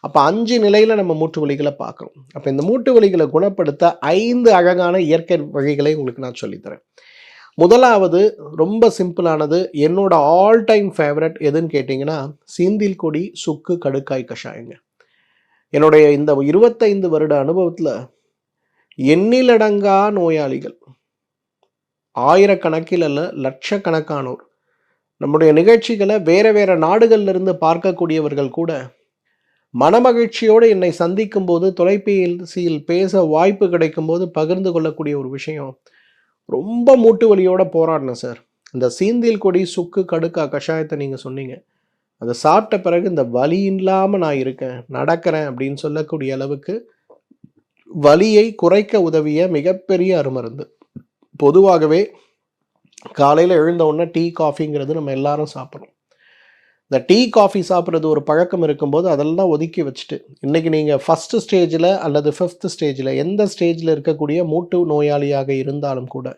அப்போ 5 நிலையில் நம்ம மூட்டு வலிகளை பார்க்குறோம். அப்போ இந்த மூட்டு வலிகளை குணப்படுத்த 5 அழகான இயற்கை வழிகளை உங்களுக்கு நான் சொல்லித்தரேன். முதலாவது ரொம்ப சிம்பிளானது, என்னோட ஆல் டைம் ஃபேவரட் எதுன்னு கேட்டிங்கன்னா, சீந்தில் கொடி சுக்கு கடுக்காய் கஷாயங்க. என்னுடைய இந்த 25 வருட அனுபவத்தில் எண்ணிலடங்கா நோயாளிகள், ஆயிரக்கணக்கில் அல்ல லட்சக்கணக்கானோர் நம்முடைய நிகழ்ச்சிகளை வேறு வேறு நாடுகள்லேருந்து பார்க்கக்கூடியவர்கள் கூட மனமகிழ்ச்சியோடு என்னை சந்திக்கும் போது, தொலைபேசியில் பேச வாய்ப்பு கிடைக்கும் போது பகிர்ந்து கொள்ளக்கூடிய ஒரு விஷயம், ரொம்ப மூட்டு வலியோட போராடினேன் சார், இந்த சீந்தில் கொடி சுக்கு கடுக்கா கஷாயத்தை நீங்கள் சொன்னீங்க, அதை சாப்பிட்ட பிறகு இந்த வலி இல்லாமல் நான் இருக்கேன், நடக்கிறேன் அப்படின்னு சொல்லக்கூடிய அளவுக்கு வலியை குறைக்க உதவிய மிகப்பெரிய அருமருந்து. பொதுவாகவே காலையில் எழுந்த உடனே டீ காஃபிங்கிறது நம்ம எல்லாரும் சாப்பிட்றோம். இந்த டீ காஃபி சாப்பிட்றது ஒரு பழக்கம் இருக்கும்போது அதெல்லாம் ஒதுக்கி வச்சுட்டு, இன்றைக்கி நீங்கள் ஃபஸ்ட்டு ஸ்டேஜில் அல்லது 5th ஸ்டேஜில் எந்த ஸ்டேஜில் இருக்கக்கூடிய மூட்டு நோயாளியாக இருந்தாலும் கூட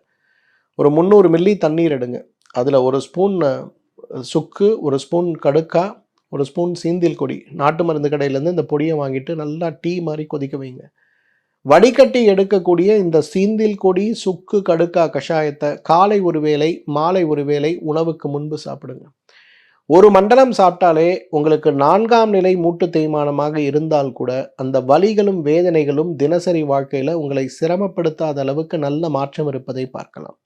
ஒரு 300 மில்லி தண்ணீர் எடுங்க. அதில் ஒரு ஸ்பூன் சுக்கு, ஒரு ஸ்பூன் கடுக்கா, ஒரு ஸ்பூன் சீந்தில் கொடி, நாட்டு மருந்து கடையிலேருந்து இந்த பொடியை வாங்கிட்டு நல்லா டீ மாதிரி கொதிக்க வைங்க. வடிகட்டி எடுக்கக்கூடிய இந்த சீந்தில் கொடி சுக்கு கடுக்கா கஷாயத்தை காலை ஒரு வேளை, மாலை ஒரு வேளை உணவுக்கு முன்பு சாப்பிடுங்க. ஒரு மண்டலம் சாப்பிட்டாலே உங்களுக்கு 4ஆம் நிலை மூட்டு தேய்மானமாக இருந்தால் கூட அந்த வலிகளும் வேதனைகளும் தினசரி வாழ்க்கையில் உங்களை சிரமப்படுத்தாத அளவுக்கு நல்ல மாற்றம் இருப்பதை பார்க்கலாம்.